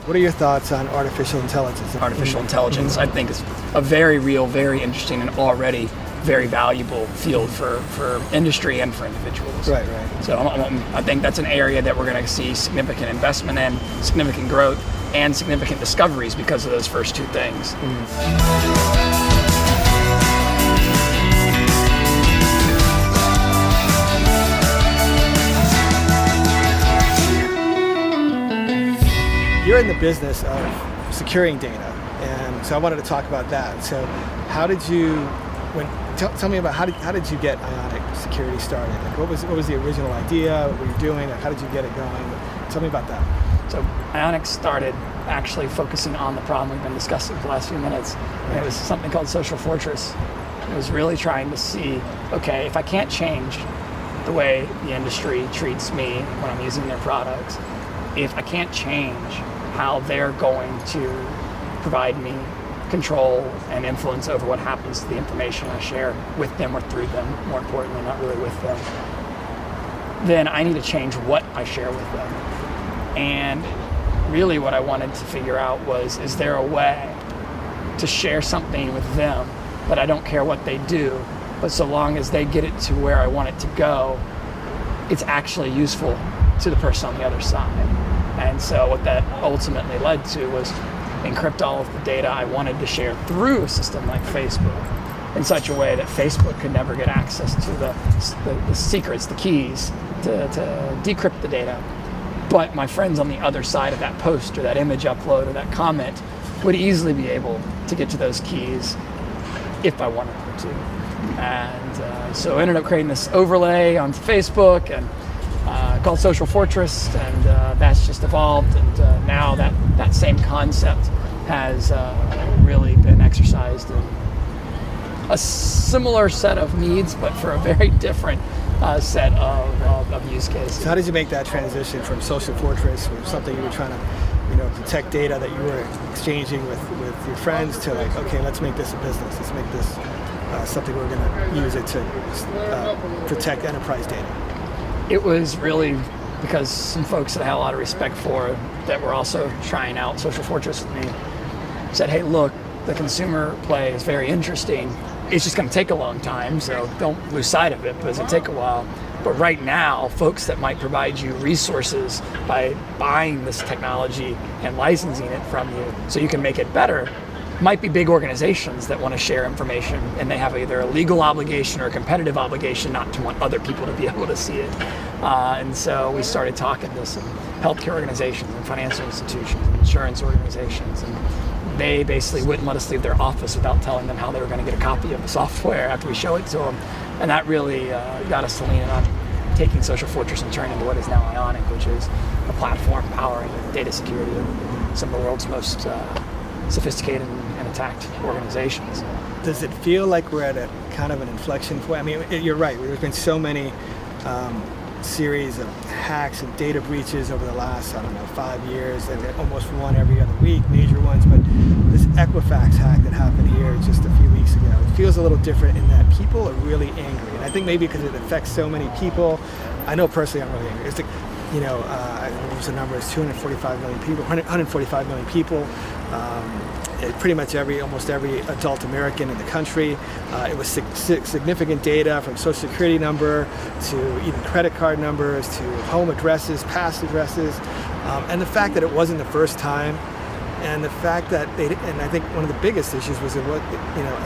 What are your thoughts on artificial intelligence? Artificial intelligence, I think, is a very real, very interesting, and already very valuable field for industry and for individuals. Right. So I think that's an area that we're going to see significant investment in, significant growth, and significant discoveries because of those first two things. You're in the business of securing data, and so I wanted to talk about that. So how did you, tell me about how did you get Ionic Security started? Like what was the original idea? What were you doing? Like how did you get it going? Tell me about that. So Ionic started actually focusing on the problem we've been discussing for the last few minutes. And it was something called Social Fortress. It was really trying to see, okay, if I can't change the way the industry treats me when I'm using their products, if I can't change how they're going to provide me control and influence over what happens to the information I share with them or through them, more importantly, not really with them, then I need to change what I share with them. And really what I wanted to figure out was, is there a way to share something with them, but I don't care what they do, but so long as they get it to where I want it to go, it's actually useful to the person on the other side. And so what that ultimately led to was encrypt all of the data I wanted to share through a system like Facebook in such a way that Facebook could never get access to the secrets, the keys to decrypt the data. But my friends on the other side of that post or that image upload or that comment would easily be able to get to those keys if I wanted them to. And so I ended up creating this overlay onto Facebook and called Social Fortress, and that's just evolved, and now that same concept has really been exercised in a similar set of needs, but for a very different set of use cases. So how did you make that transition from Social Fortress, or something you were trying to protect data that you were exchanging with your friends, to like, okay, let's make this a business, let's make this something we're going to use it to protect enterprise data? It was really because some folks that I had a lot of respect for that were also trying out Social Fortress with me said, hey, look, the consumer play is very interesting. It's just going to take a long time, so don't lose sight of it because it'll take a while. But right now, folks that might provide you resources by buying this technology and licensing it from you so you can make it better might be big organizations that want to share information, and they have either a legal obligation or a competitive obligation not to want other people to be able to see it. And so we started talking to some healthcare organizations and financial institutions and insurance organizations, and they basically wouldn't let us leave their office without telling them how they were going to get a copy of the software after we show it to them. And that really got us to lean in on taking Social Fortress and turning into what is now Ionic, which is a platform powering data security of some of the world's most sophisticated and attacked organizations. Does it feel like we're at a kind of an inflection point? I mean, you're right. There's been so many series of hacks and data breaches over the last, 5 years, and almost one every other week, major ones. But this Equifax hack that happened here just a few weeks ago, it feels a little different in that people are really angry. And I think maybe because it affects so many people. I know personally I'm really angry. It's like, I think the number is 245 million people, 145 million people. Pretty much almost every adult American in the country. It was significant data from Social Security number to even credit card numbers to home addresses, past addresses, and the fact that it wasn't the first time, and the fact that and I think one of the biggest issues was that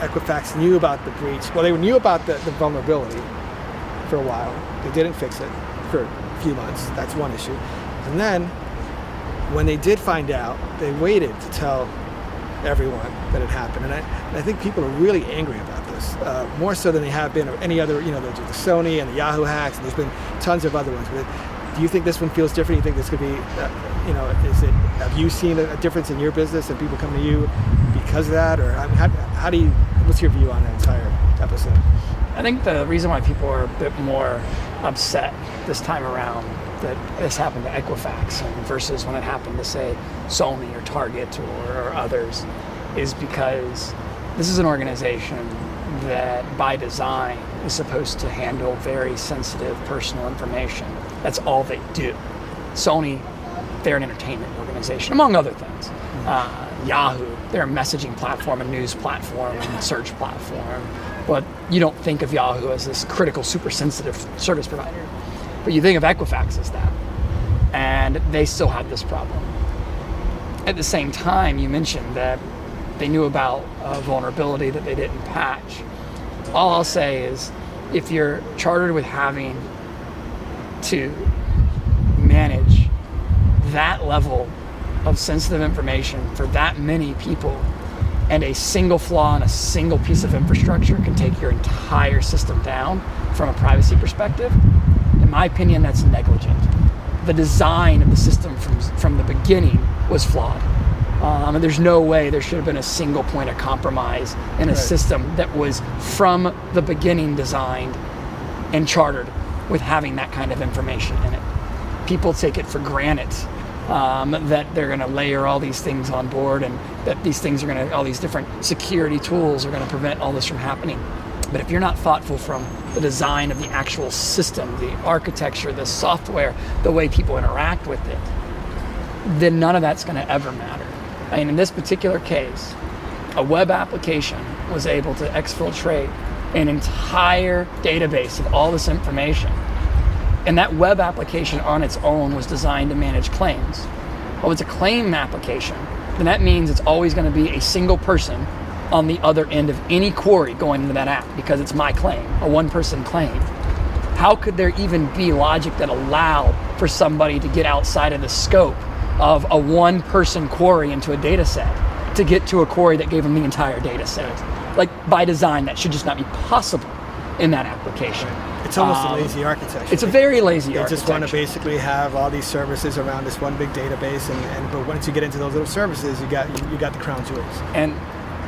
Equifax knew about the breach. Well, they knew about the vulnerability for a while. They didn't fix it for a few months. That's one issue. And then when they did find out, they waited to tell everyone that it happened, and I think people are really angry about this, more so than they have been any other. The Sony and the Yahoo hacks, and there's been tons of other ones. But do you think this one feels different? Do you think this could be, have you seen a difference in your business and people come to you because of that, or what's your view on that entire episode? I think the reason why people are a bit more upset this time around that this happened to Equifax versus when it happened to, say, Sony or Target or others is because this is an organization that by design is supposed to handle very sensitive personal information. That's all they do. Sony they're an entertainment organization, among other things. Yahoo, they're a messaging platform, a news platform, and search platform. But you don't think of Yahoo as this critical, super sensitive service provider. But you think of Equifax as that. And they still had this problem. At the same time, you mentioned that they knew about a vulnerability that they didn't patch. All I'll say is, if you're chartered with having to manage that level of sensitive information for that many people, and a single flaw in a single piece of infrastructure can take your entire system down from a privacy perspective, in my opinion, that's negligent. The design of the system from the beginning was flawed. And there's no way there should have been a single point of compromise in a system that was from the beginning designed and chartered with having that kind of information in it. People take it for granted that they're going to layer all these things on board, and that these things are going to, all these different security tools are going to prevent all this from happening. But if you're not thoughtful from the design of the actual system, the architecture, the software, the way people interact with it, then none of that's going to ever matter. I mean, in this particular case, a web application was able to exfiltrate an entire database of all this information. And that web application on its own was designed to manage claims. Well, if it's a claim application, then that means it's always going to be a single person on the other end of any query going into that app, because it's my claim, a one-person claim. How could there even be logic that allowed for somebody to get outside of the scope of a one-person query into a data set to get to a query that gave them the entire data set? Like, by design, that should just not be possible in that application. It's almost a lazy architecture. It's a very lazy architecture. They just want to basically have all these services around this one big database, but once you get into those little services, you got the crown jewels. And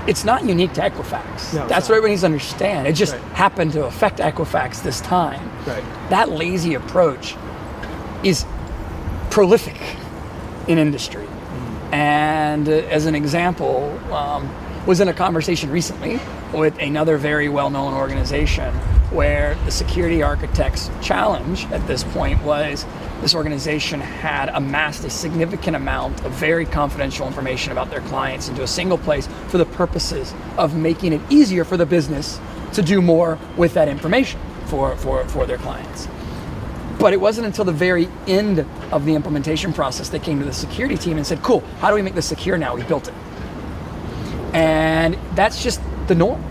it's not unique to Equifax. No, that's what everybody needs to understand. It just happened to affect Equifax this time. Right. That lazy approach is prolific in industry. And as an example, was in a conversation recently with another very well-known organization where the security architect's challenge at this point was this organization had amassed a significant amount of very confidential information about their clients into a single place for the purposes of making it easier for the business to do more with that information for their clients. But it wasn't until the very end of the implementation process they came to the security team and said, cool, how do we make this secure now? We built it. And that's just the norm.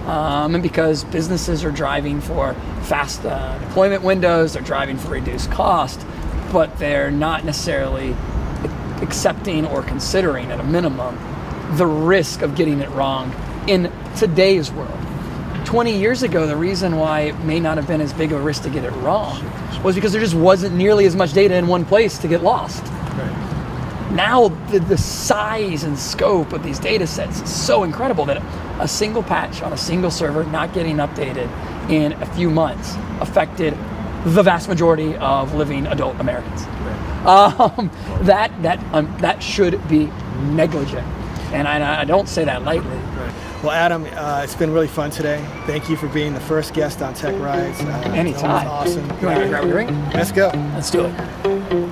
And because businesses are driving for fast deployment windows, they're driving for reduced cost, but they're not necessarily accepting or considering at a minimum the risk of getting it wrong in today's world. 20 years ago, the reason why it may not have been as big of a risk to get it wrong was because there just wasn't nearly as much data in one place to get lost. Right. Now, the size and scope of these data sets is so incredible that a single patch on a single server not getting updated in a few months affected the vast majority of living adult Americans. Right. That should be negligent, and I don't say that lightly. Right. Well, Adam, it's been really fun today. Thank you for being the first guest on Techrides. Anytime. Awesome. You want to grab a drink? Let's go. Let's do it.